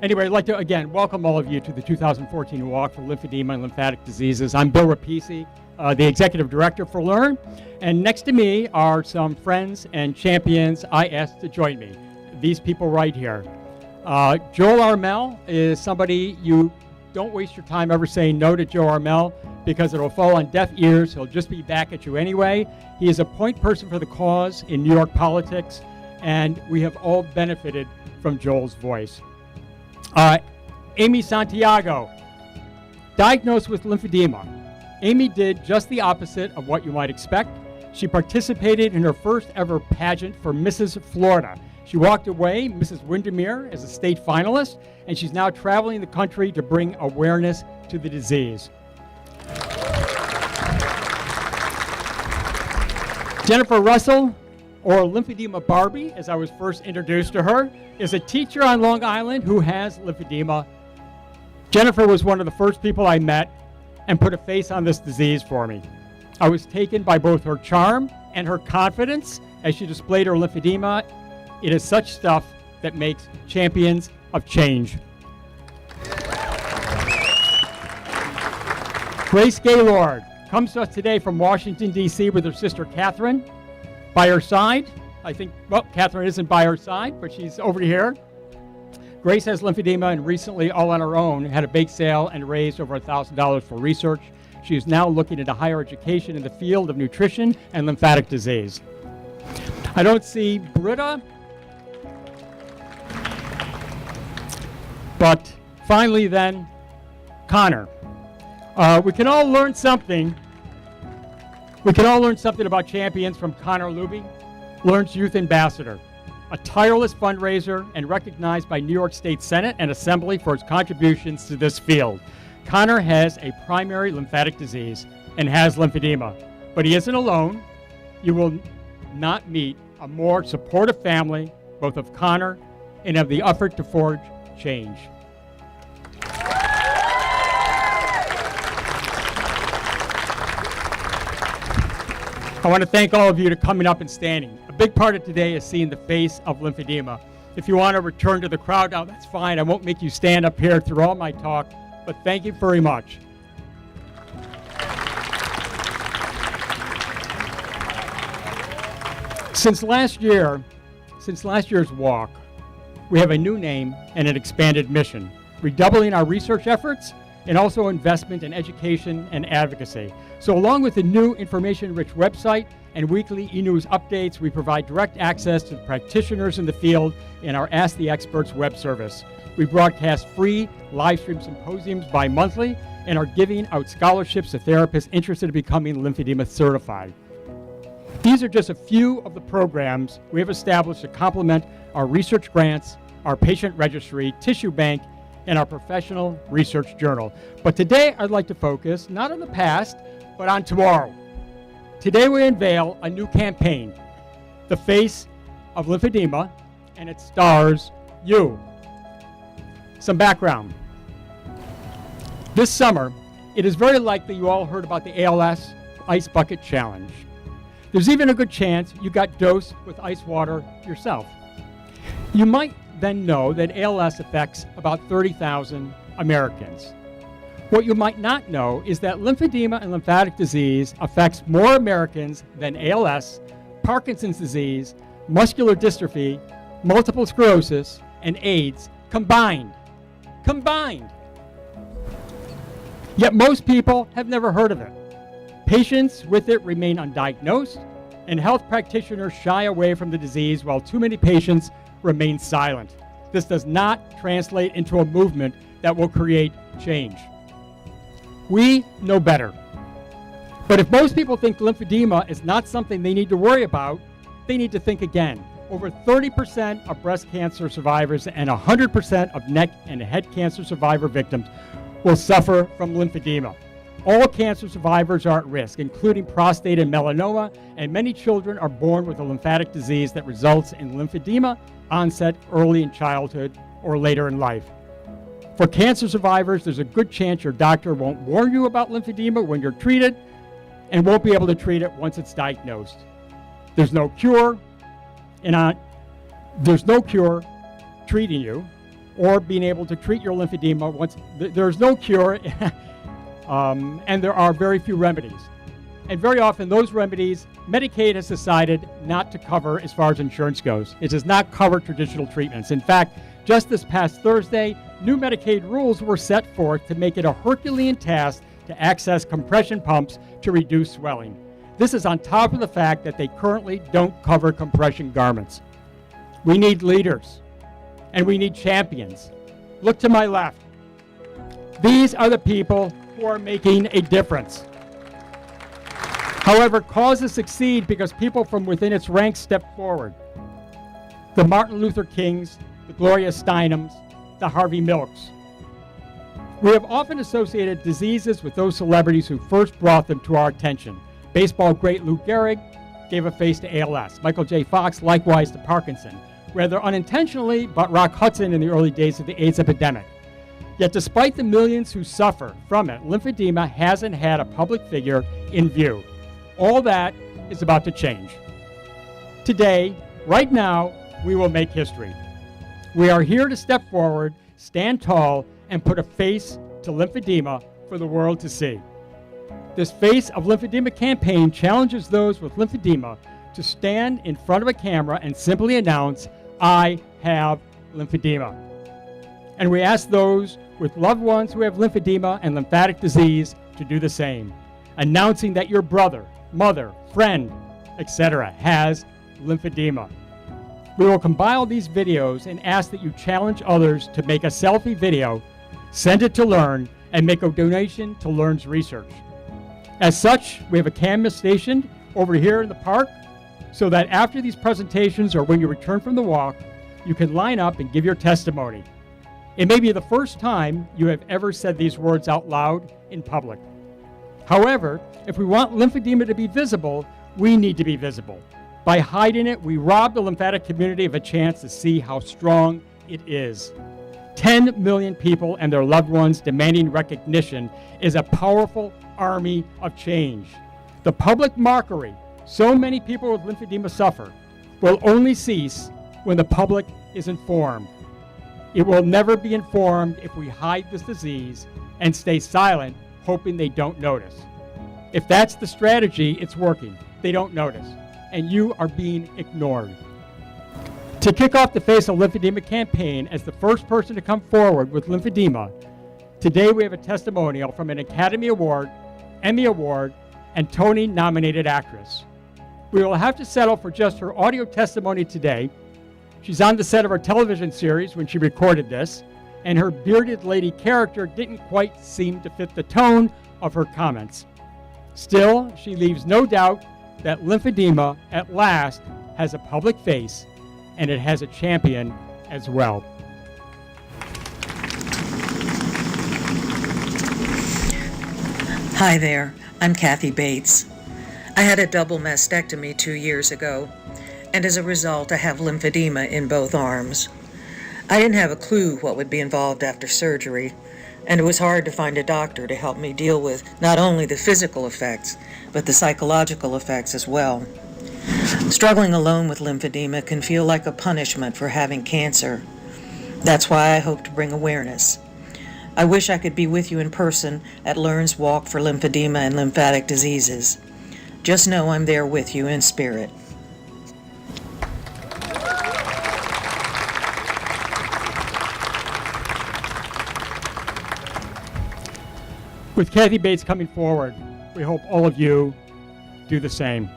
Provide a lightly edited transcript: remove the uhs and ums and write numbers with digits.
Anyway, I'd like to, again, welcome all of you to the 2014 Walk for Lymphedema and Lymphatic Diseases. I'm Bill Repicci, the Executive Director for LE&RN, and next to me are some friends and champions I asked to join me. These people right here. Joel Armel is somebody you don't waste your time ever saying no to Joe Armel because it'll fall on deaf ears. He'll just be back at you anyway. He is a point person for the cause in New York politics, and we have all benefited from Joel's voice. Amy Santiago, diagnosed with lymphedema. Amy did just the opposite of what you might expect. She participated in her first ever pageant for Mrs. Florida. She walked away Mrs. Windermere as a state finalist, and she's now traveling the country to bring awareness to the disease. Jennifer Russell, or Lymphedema Barbie, as I was first introduced to her, is a teacher on Long Island who has lymphedema. Jennifer was one of the first people I met and put a face on this disease for me. I was taken by both her charm and her confidence as she displayed her lymphedema. It is such stuff that makes champions of change. Grace Gaylord comes to us today from Washington, D.C. with her sister Catherine. By her side, I think, well, Catherine isn't by her side, but she's over here. Grace has lymphedema and recently, all on her own, had a bake sale and raised over $1,000 for research. She is now looking into higher education in the field of nutrition and lymphatic disease. I don't see Britta, but finally then, Connor. We can all learn something. We can all learn something about champions from Connor Luby, LE&RN's youth ambassador, a tireless fundraiser and recognized by New York State Senate and Assembly for his contributions to this field. Connor has a primary lymphatic disease and has lymphedema, but he isn't alone. You will not meet a more supportive family, both of Connor and of the effort to forge change. I want to thank all of you for coming up and standing. A big part of today is seeing the face of lymphedema. If you want to return to the crowd now, that's fine. I won't make you stand up here through all my talk, but thank you very much. Since last year's walk, we have a new name and an expanded mission, redoubling our research efforts and also investment in education and advocacy. So along with the new information-rich website and weekly e-news updates, we provide direct access to the practitioners in the field in our Ask the Experts web service. We broadcast free live stream symposiums bi-monthly and are giving out scholarships to therapists interested in becoming lymphedema certified. These are just a few of the programs we have established to complement our research grants, our patient registry, tissue bank, and our professional research journal. But today I'd like to focus not on the past, but on tomorrow. Today we unveil a new campaign, The Face of Lymphedema, and it stars you. Some background. This summer, it is very likely you all heard about the ALS Ice Bucket Challenge. There's even a good chance you got dosed with ice water yourself. You might then know that ALS affects about 30,000 Americans. What you might not know is that lymphedema and lymphatic disease affects more Americans than ALS, Parkinson's disease, muscular dystrophy, multiple sclerosis, and AIDS combined. Yet most people have never heard of it. Patients with it remain undiagnosed, and health practitioners shy away from the disease while too many patients remain silent. This does not translate into a movement that will create change. We know better. But if most people think lymphedema is not something they need to worry about, they need to think again. Over 30% of breast cancer survivors and 100% of neck and head cancer survivor victims will suffer from lymphedema. All cancer survivors are at risk, including prostate and melanoma, and many children are born with a lymphatic disease that results in lymphedema onset early in childhood or later in life. For cancer survivors, there's a good chance your doctor won't warn you about lymphedema when you're treated and won't be able to treat it once it's diagnosed. There's no cure, treating you, or being able to treat your lymphedema once there's no cure, and there are very few remedies. And very often those remedies, Medicaid has decided not to cover as far as insurance goes. It does not cover traditional treatments. In fact, just this past Thursday, new Medicaid rules were set forth to make it a Herculean task to access compression pumps to reduce swelling. This is on top of the fact that they currently don't cover compression garments. We need leaders, and we need champions. Look to my left. These are the people who are making a difference. However, causes succeed because people from within its ranks step forward. The Martin Luther Kings, the Gloria Steinems, the Harvey Milks. We have often associated diseases with those celebrities who first brought them to our attention. Baseball great Lou Gehrig gave a face to ALS. Michael J. Fox likewise to Parkinson, rather unintentionally, but Rock Hudson in the early days of the AIDS epidemic. Yet despite the millions who suffer from it, lymphedema hasn't had a public figure in view. All that is about to change. Today, right now, we will make history. We are here to step forward, stand tall, and put a face to lymphedema for the world to see. This Face of Lymphedema campaign challenges those with lymphedema to stand in front of a camera and simply announce, "I have lymphedema." And we ask those with loved ones who have lymphedema and lymphatic disease to do the same, announcing that your brother, mother, friend, etc. has lymphedema. We will compile these videos and ask that you challenge others to make a selfie video, send it to LE&RN, and make a donation to LE&RN's research. As such, we have a camera stationed over here in the park so that after these presentations or when you return from the walk, you can line up and give your testimony. It may be the first time you have ever said these words out loud in public. However, if we want lymphedema to be visible, we need to be visible. By hiding it, we rob the lymphatic community of a chance to see how strong it is. 10 million people and their loved ones demanding recognition is a powerful army of change. The public mockery so many people with lymphedema suffer will only cease when the public is informed. It will never be informed if we hide this disease and stay silent, hoping they don't notice. If that's the strategy, it's working. They don't notice, and you are being ignored. To kick off the Face of Lymphedema campaign as the first person to come forward with lymphedema, today we have a testimonial from an Academy Award, Emmy Award, and Tony-nominated actress. We will have to settle for just her audio testimony today. She's on the set of our television series when she recorded this, and her bearded lady character didn't quite seem to fit the tone of her comments. Still, she leaves no doubt that lymphedema at last has a public face, and it has a champion as well. Hi there, I'm Kathy Bates. I had a double mastectomy 2 years ago, and as a result I have lymphedema in both arms. I didn't have a clue what would be involved after surgery, and it was hard to find a doctor to help me deal with not only the physical effects, but the psychological effects as well. Struggling alone with lymphedema can feel like a punishment for having cancer. That's why I hope to bring awareness. I wish I could be with you in person at LE&RN's Walk for Lymphedema and Lymphatic Diseases. Just know I'm there with you in spirit. With Kathy Bates coming forward, we hope all of you do the same.